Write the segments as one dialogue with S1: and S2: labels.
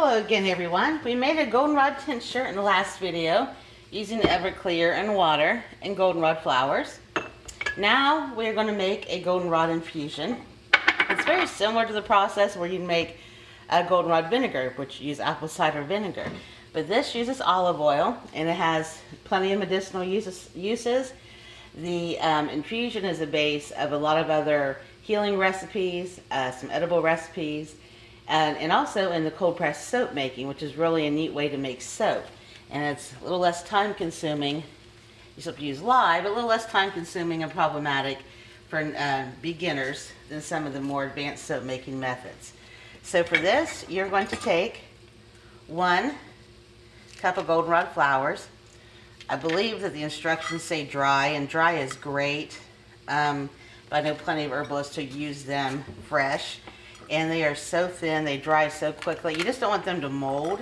S1: Hello again, everyone. We made a goldenrod tincture in the last video using Everclear and water and goldenrod flowers. Now we're going to make a goldenrod infusion. It's very similar to the process where you make a goldenrod vinegar, which you use apple cider vinegar. But this uses olive oil and it has plenty of medicinal uses. The infusion is a base of a lot of other healing recipes, some edible recipes, and also in the cold pressed soap making, which is really a neat way to make soap. And it's a little less time consuming. You still have to use lye, but a little less time consuming and problematic for beginners than some of the more advanced soap making methods. So for this, you're going to take 1 cup of goldenrod flowers. I believe that the instructions say dry, and dry is great. But I know plenty of herbalists who use them fresh. And they are so thin, they dry so quickly. You just don't want them to mold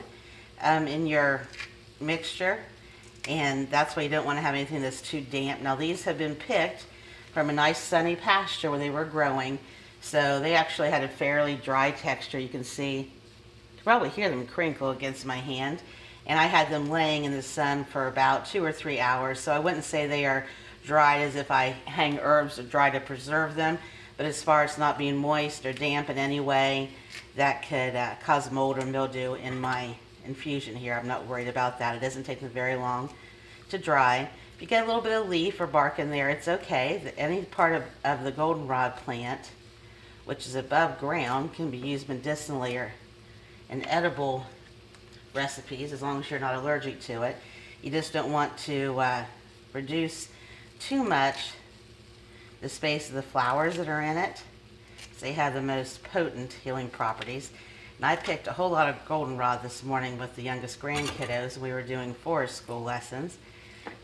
S1: in your mixture. And that's why you don't want to have anything that's too damp. Now these have been picked from a nice sunny pasture where they were growing. So they actually had a fairly dry texture. You can see, you can probably hear them crinkle against my hand. And I had them laying in the sun for about 2 or 3 hours. So I wouldn't say they are dried as if I hang herbs or dry to preserve them. But as far as not being moist or damp in any way, that could cause mold or mildew in my infusion here. I'm not worried about that. It doesn't take them very long to dry. If you get a little bit of leaf or bark in there, it's okay. Any part of the goldenrod plant, which is above ground, can be used medicinally or in edible recipes as long as you're not allergic to it. You just don't want to reduce too much the space of the flowers that are in it. They have the most potent healing properties. And I picked a whole lot of goldenrod this morning with the youngest grandkiddos. We were doing forest school lessons.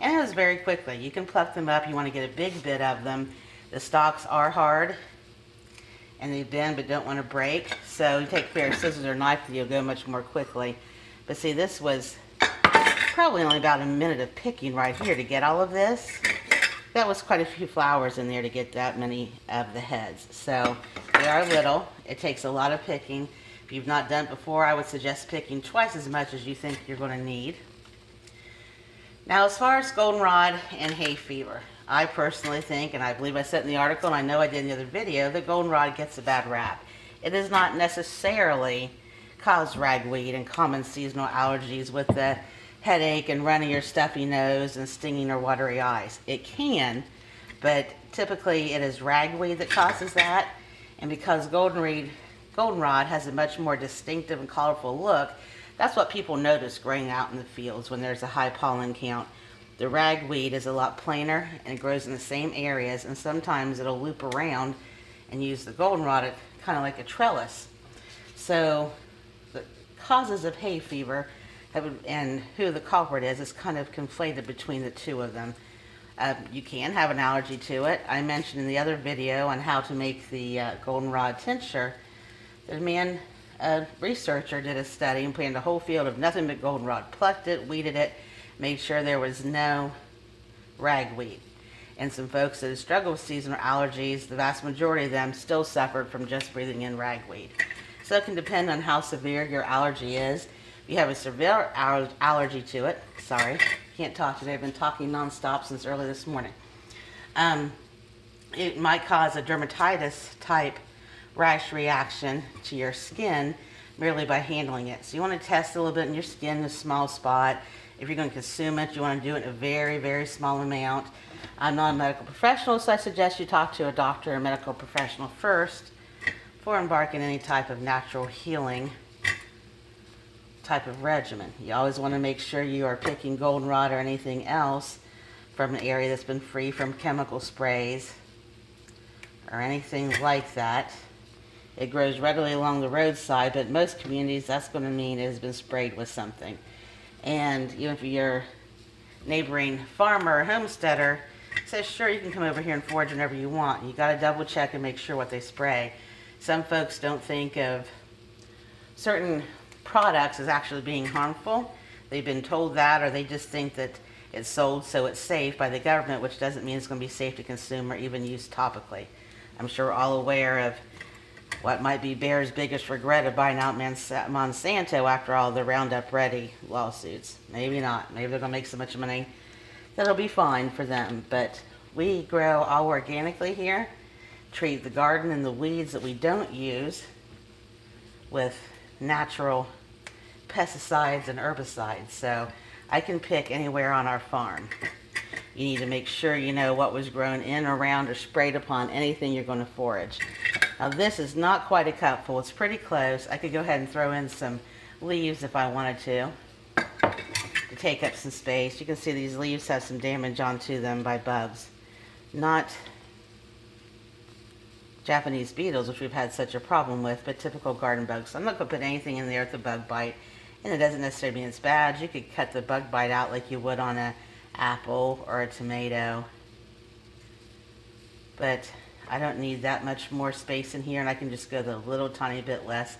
S1: And it was very quickly. You can pluck them up. You want to get a big bit of them. The stalks are hard and they bend but don't want to break. So you take a pair of scissors or knife and you'll go much more quickly. But see, this was probably only about a minute of picking right here to get all of this. That was quite a few flowers in there to get that many of the heads. So they are little. It takes a lot of picking. If you've not done it before, I would suggest picking twice as much as you think you're going to need. Now, as far as goldenrod and hay fever, I personally think, and I believe I said in the article, and I know I did in the other video, that goldenrod gets a bad rap. It does not necessarily cause ragweed and common seasonal allergies with the headache and runny or stuffy nose and stinging or watery eyes. It can, but typically it is ragweed that causes that. And because goldenrod has a much more distinctive and colorful look, that's what people notice growing out in the fields when there's a high pollen count. The ragweed is a lot plainer and it grows in the same areas, and sometimes it'll loop around and use the goldenrod kind of like a trellis. So the causes of hay fever and who the culprit is kind of conflated between the two of them. You can have an allergy to it. I mentioned in the other video on how to make the goldenrod tincture that a researcher did a study and planted a whole field of nothing but goldenrod, plucked it, weeded it, made sure there was no ragweed. And some folks that struggle with seasonal allergies, the vast majority of them still suffered from just breathing in ragweed. So it can depend on how severe your allergy is. If you have a severe allergy to it, sorry, can't talk today. I've been talking nonstop since early this morning. It might cause a dermatitis type rash reaction to your skin merely by handling it. So you want to test a little bit in your skin in a small spot. If you're going to consume it, you want to do it in a very, very small amount. I'm not a medical professional, so I suggest you talk to a doctor or medical professional first before embarking any type of natural healing type of regimen. You always want to make sure you are picking goldenrod or anything else from an area that's been free from chemical sprays or anything like that. It grows readily along the roadside, but in most communities that's going to mean it has been sprayed with something. And even if your neighboring farmer or homesteader says, sure, you can come over here and forage whenever you want, you got to double check and make sure what they spray. Some folks don't think of certain products as actually being harmful. They've been told that, or they just think that it's sold so it's safe by the government, which doesn't mean it's going to be safe to consume or even use topically. I'm sure we're all aware of what might be Bayer's biggest regret of buying out Monsanto after all the Roundup Ready lawsuits. Maybe not. Maybe they're going to make so much money that'll be fine for them. But we grow all organically here, treat the garden and the weeds that we don't use with natural pesticides and herbicides. So I can pick anywhere on our farm. You need to make sure you know what was grown in, around, or sprayed upon anything you're going to forage. Now this is not quite a cupful. It's pretty close. I could go ahead and throw in some leaves if I wanted to take up some space. You can see these leaves have some damage onto them by bugs. Not Japanese beetles, which we've had such a problem with, but typical garden bugs. So I'm not going to put anything in there with a bug bite. And it doesn't necessarily mean it's bad. You could cut the bug bite out like you would on an apple or a tomato. But I don't need that much more space in here, and I can just go the little tiny bit less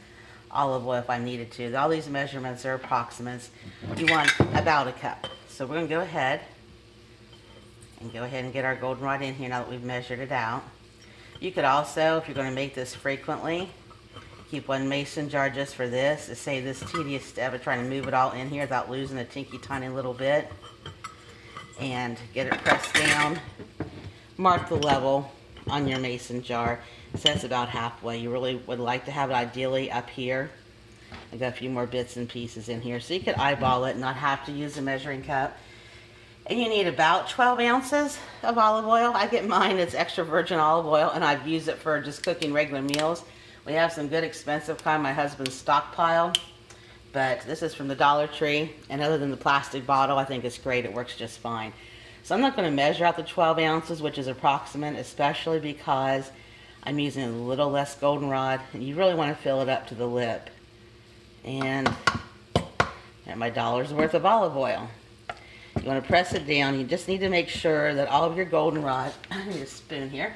S1: olive oil if I needed to. All these measurements are approximates. You want about a cup. So we're going to go ahead and get our goldenrod in here now that we've measured it out. You could also, if you're going to make this frequently, keep one mason jar just for this to save this tedious step of trying to move it all in here without losing a tinky tiny little bit. And get it pressed down. Mark the level on your mason jar. So that's about halfway. You really would like to have it ideally up here. I got a few more bits and pieces in here. So you could eyeball it and not have to use a measuring cup. And you need about 12 ounces of olive oil. I get mine, it's extra virgin olive oil, and I've used it for just cooking regular meals. We have some good expensive kind, my husband's stockpile. But this is from the Dollar Tree, and other than the plastic bottle, I think it's great. It works just fine. So I'm not going to measure out the 12 ounces, which is approximate, especially because I'm using a little less goldenrod, and you really want to fill it up to the lip. And my dollar's worth of olive oil. You want to press it down. You just need to make sure that all of your goldenrod, I need a spoon here,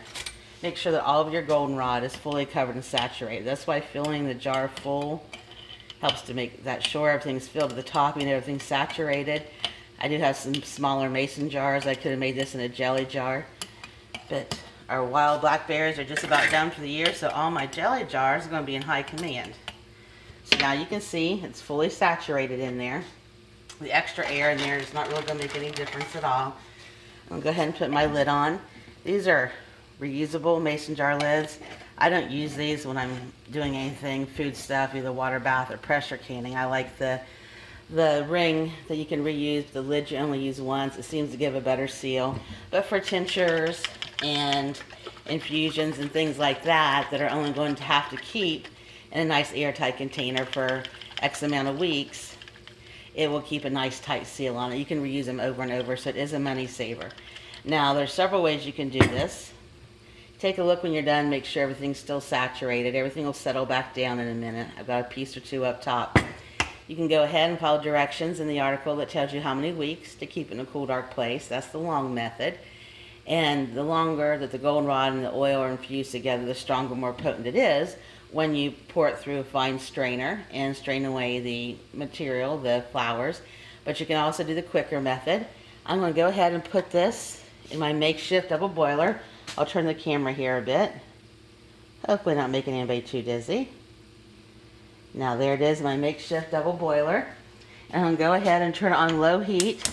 S1: make sure that all of your goldenrod is fully covered and saturated. That's why filling the jar full helps to make that sure everything's filled to the top and everything's saturated. I do have some smaller mason jars. I could have made this in a jelly jar. But our wild blackberries are just about done for the year, so all my jelly jars are going to be in high command. So now you can see it's fully saturated in there. The extra air in there is not really going to make any difference at all. I'll go ahead and put my lid on. These are reusable mason jar lids. I don't use these when I'm doing anything food stuff, either water bath or pressure canning. I like the ring that you can reuse. The lid you only use once. It seems to give a better seal. But for tinctures and infusions and things like that that are only going to have to keep in a nice airtight container for X amount of weeks, it will keep a nice tight seal on it. You can reuse them over and over, so it is a money saver. Now, there's several ways you can do this. Take a look when you're done, make sure everything's still saturated. Everything will settle back down in a minute. I've got a piece or two up top. You can go ahead and follow directions in the article that tells you how many weeks to keep it in a cool, dark place. That's the long method. And the longer that the goldenrod and the oil are infused together, the stronger, more potent it is when you pour it through a fine strainer and strain away the material, the flowers. But you can also do the quicker method. I'm going to go ahead and put this in my makeshift double boiler. I'll turn the camera here a bit. Hopefully not making anybody too dizzy. Now there it is, my makeshift double boiler. And I'm going to go ahead and turn it on low heat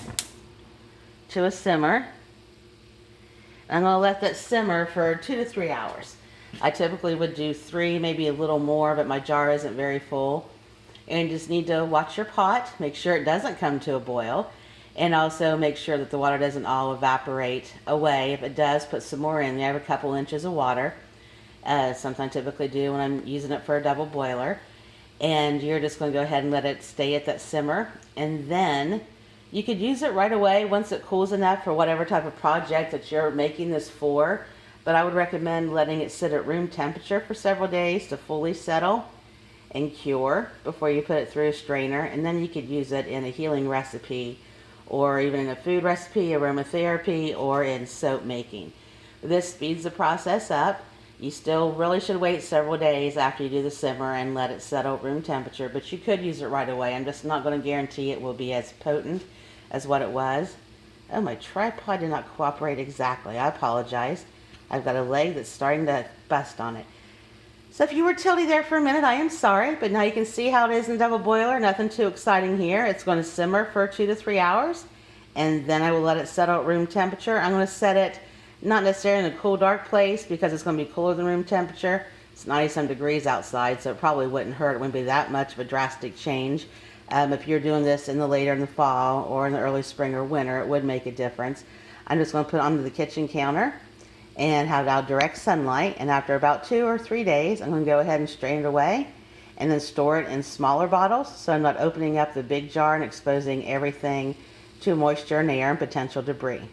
S1: to a simmer. I'm going to let that simmer for 2 to 3 hours. I typically would do 3, maybe a little more, but my jar isn't very full. And you just need to watch your pot, make sure it doesn't come to a boil, and also make sure that the water doesn't all evaporate away. If it does, put some more in there. I have a couple inches of water, something I typically do when I'm using it for a double boiler. And you're just going to go ahead and let it stay at that simmer, and then you could use it right away once it cools enough for whatever type of project that you're making this for. But I would recommend letting it sit at room temperature for several days to fully settle and cure before you put it through a strainer. And then you could use it in a healing recipe, or even in a food recipe, aromatherapy, or in soap making. This speeds the process up. You still really should wait several days after you do the simmer and let it settle at room temperature, but you could use it right away. I'm just not going to guarantee it will be as potent as what it was. Oh, my tripod did not cooperate exactly. I apologize. I've got a leg that's starting to bust on it. So if you were tilty there for a minute, I am sorry, but now you can see how it is in the double boiler. Nothing too exciting here. It's going to simmer for 2 to 3 hours, and then I will let it settle at room temperature. I'm going to set it not necessarily in a cool, dark place because it's going to be cooler than room temperature. It's 90-some degrees outside, so it probably wouldn't hurt. It wouldn't be that much of a drastic change. If you're doing this later in the fall or in the early spring or winter, it would make a difference. I'm just going to put it onto the kitchen counter and have it out direct sunlight, and after about 2 or 3 days I'm going to go ahead and strain it away and then store it in smaller bottles so I'm not opening up the big jar and exposing everything to moisture and air and potential debris.